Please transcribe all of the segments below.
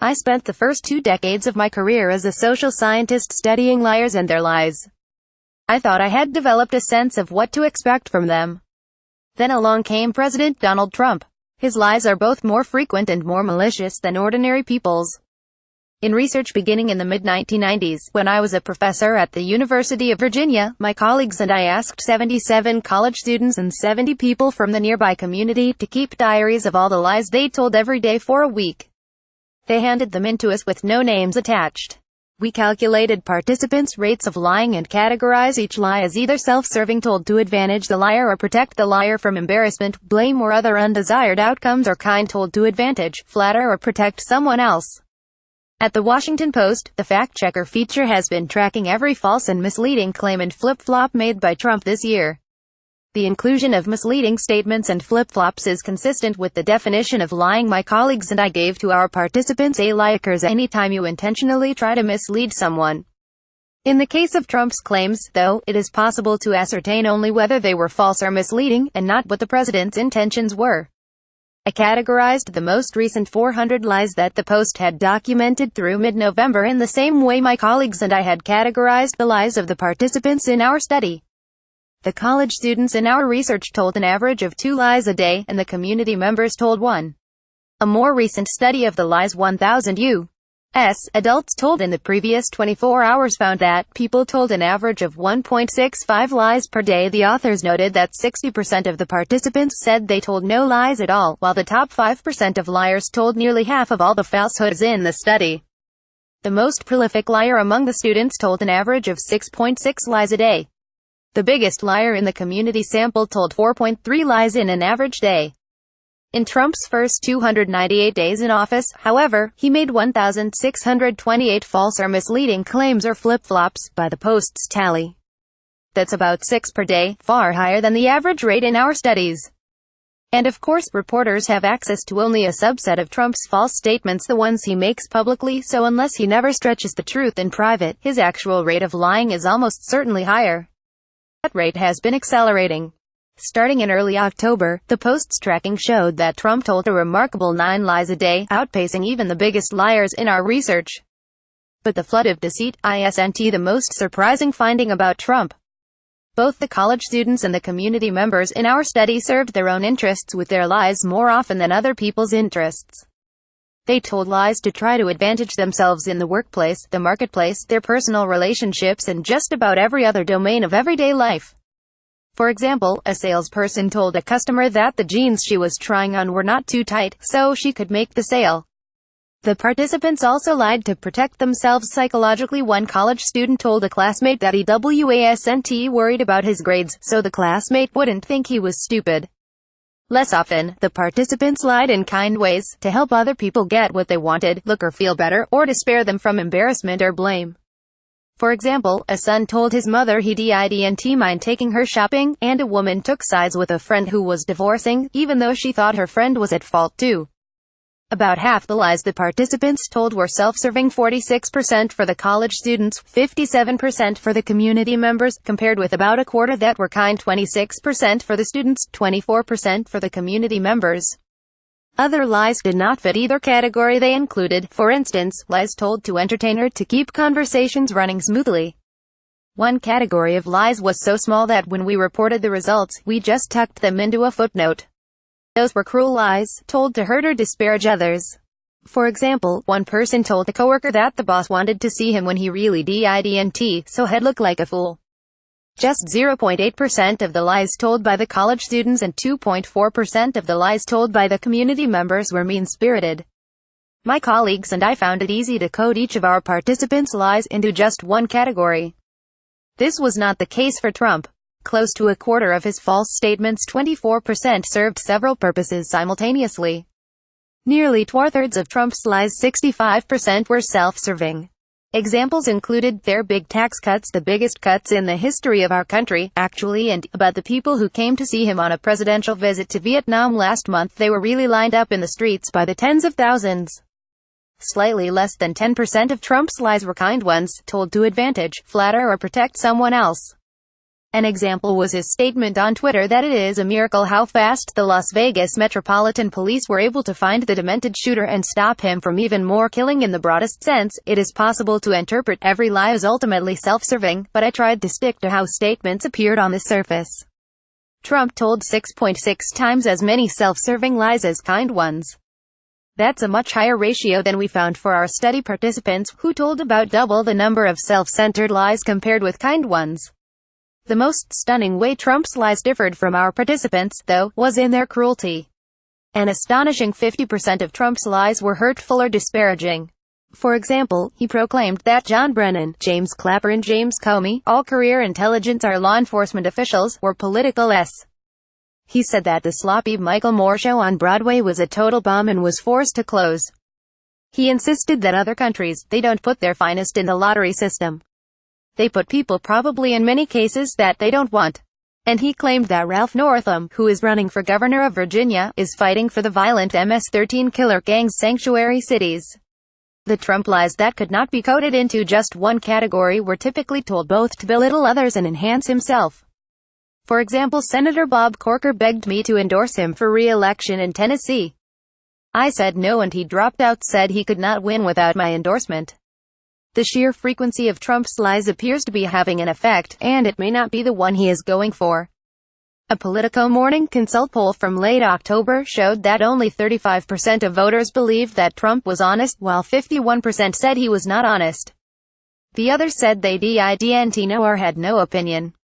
I spent the first 2 decades of my career as a social scientist studying liars and their lies. I thought I had developed a sense of what to expect from them. Then along came President Donald Trump. His lies are both more frequent and more malicious than ordinary people's. In research beginning in the mid-1990s, when I was a professor at the University of Virginia, my colleagues and I asked 77 college students and 70 people from the nearby community to keep diaries of all the lies they told every day for a week. They handed them in to us with no names attached. We calculated participants' rates of lying and categorize each lie as either self-serving, told to advantage the liar or protect the liar from embarrassment, blame or other undesired outcomes, or kind, told to advantage, flatter or protect someone else. At the Washington Post, the fact-checker feature has been tracking every false and misleading claim and flip-flop made by Trump this year. The inclusion of misleading statements and flip-flops is consistent with the definition of lying my colleagues and I gave to our participants. A lie occurs anytime you intentionally try to mislead someone. In the case of Trump's claims, though, it is possible to ascertain only whether they were false or misleading, and not what the president's intentions were. I categorized the most recent 400 lies that the Post had documented through mid-November in the same way my colleagues and I had categorized the lies of the participants in our study. The college students in our research told an average of 2 lies a day, and the community members told 1. A more recent study of the lies 1,000 U.S. adults told in the previous 24 hours found that people told an average of 1.65 lies per day. The authors noted that 60% of the participants said they told no lies at all, while the top 5% of liars told nearly half of all the falsehoods in the study. The most prolific liar among the students told an average of 6.6 lies a day. The biggest liar in the community sample told 4.3 lies in an average day. In Trump's first 298 days in office, however, he made 1,628 false or misleading claims or flip-flops, by the Post's tally. That's about 6 per day, far higher than the average rate in our studies. And of course, reporters have access to only a subset of Trump's false statements, the ones he makes publicly, so unless he never stretches the truth in private, his actual rate of lying is almost certainly higher. That rate has been accelerating. Starting in early October, the Post's tracking showed that Trump told a remarkable 9 lies a day, outpacing even the biggest liars in our research. But the flood of deceit isn't the most surprising finding about Trump. Both the college students and the community members in our study served their own interests with their lies more often than other people's interests. They told lies to try to advantage themselves in the workplace, the marketplace, their personal relationships, and just about every other domain of everyday life. For example, a salesperson told a customer that the jeans she was trying on were not too tight, so she could make the sale. The participants also lied to protect themselves psychologically. One college student told a classmate that he wasn't worried about his grades, so the classmate wouldn't think he was stupid. Less often, the participants lied in kind ways, to help other people get what they wanted, look or feel better, or to spare them from embarrassment or blame. For example, a son told his mother he didn't mind taking her shopping, and a woman took sides with a friend who was divorcing, even though she thought her friend was at fault too. About half the lies the participants told were self-serving, 46% for the college students, 57% for the community members, compared with about a quarter that were kind, 26% for the students, 24% for the community members. Other lies did not fit either category. They included, for instance, lies told to entertain her to keep conversations running smoothly. One category of lies was so small that when we reported the results, we just tucked them into a footnote. Those were cruel lies, told to hurt or disparage others. For example, one person told a coworker that the boss wanted to see him when he really didn't, so he'd look like a fool. Just 0.8% of the lies told by the college students and 2.4% of the lies told by the community members were mean-spirited. My colleagues and I found it easy to code each of our participants' lies into just one category. This was not the case for Trump. Close to a quarter of his false statements, 24%, served several purposes simultaneously. Nearly 2/3 of Trump's lies, 65%, were self-serving. Examples included their big tax cuts, the biggest cuts in the history of our country, actually, and about the people who came to see him on a presidential visit to Vietnam last month. They were really lined up in the streets by the tens of thousands. Slightly less than 10% of Trump's lies were kind ones, told to advantage, flatter or protect someone else. An example was his statement on Twitter that it is a miracle how fast the Las Vegas Metropolitan Police were able to find the demented shooter and stop him from even more killing. In the broadest sense, it is possible to interpret every lie as ultimately self-serving, but I tried to stick to how statements appeared on the surface. Trump told 6.6 times as many self-serving lies as kind ones. That's a much higher ratio than we found for our study participants, who told about double the number of self-centered lies compared with kind ones. The most stunning way Trump's lies differed from our participants, though, was in their cruelty. An astonishing 50% of Trump's lies were hurtful or disparaging. For example, he proclaimed that John Brennan, James Clapper and James Comey, all career intelligence or law enforcement officials, were political s. He said that the sloppy Michael Moore show on Broadway was a total bomb and was forced to close. He insisted that other countries, they don't put their finest in the lottery system. They put people probably in many cases that they don't want. And he claimed that Ralph Northam, who is running for governor of Virginia, is fighting for the violent MS-13 killer gang's sanctuary cities. The Trump lies that could not be coded into just one category were typically told both to belittle others and enhance himself. For example, Senator Bob Corker begged me to endorse him for re-election in Tennessee. I said no and he dropped out, said he could not win without my endorsement. The sheer frequency of Trump's lies appears to be having an effect, and it may not be the one he is going for. A Politico Morning Consult poll from late October showed that only 35% of voters believed that Trump was honest, while 51% said he was not honest. The others said they didn't know or had no opinion.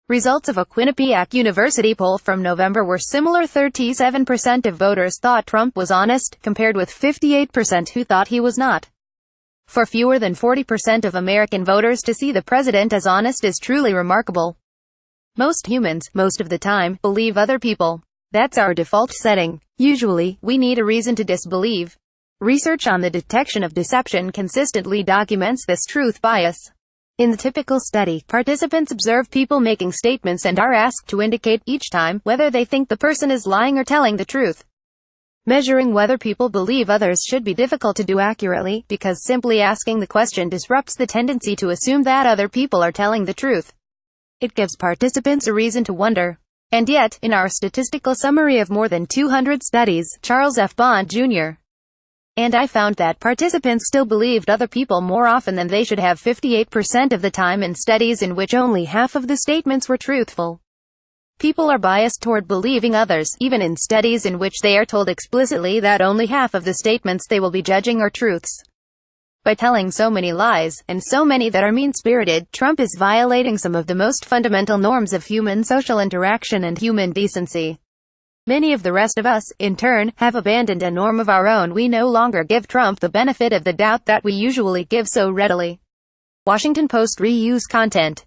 Results of a Quinnipiac University poll from November were similar. 37% of voters thought Trump was honest, compared with 58% who thought he was not. For fewer than 40% of American voters to see the president as honest is truly remarkable. Most humans, most of the time, believe other people. That's our default setting. Usually, we need a reason to disbelieve. Research on the detection of deception consistently documents this truth bias. In the typical study, participants observe people making statements and are asked to indicate, each time, whether they think the person is lying or telling the truth. Measuring whether people believe others should be difficult to do accurately, because simply asking the question disrupts the tendency to assume that other people are telling the truth. It gives participants a reason to wonder. And yet, in our statistical summary of more than 200 studies, Charles F. Bond, Jr. and I found that participants still believed other people more often than they should have, 58% of the time, in studies in which only half of the statements were truthful. People are biased toward believing others, even in studies in which they are told explicitly that only half of the statements they will be judging are truths. By telling so many lies, and so many that are mean-spirited, Trump is violating some of the most fundamental norms of human social interaction and human decency. Many of the rest of us, in turn, have abandoned a norm of our own. We no longer give Trump the benefit of the doubt that we usually give so readily. Washington Post reuse content.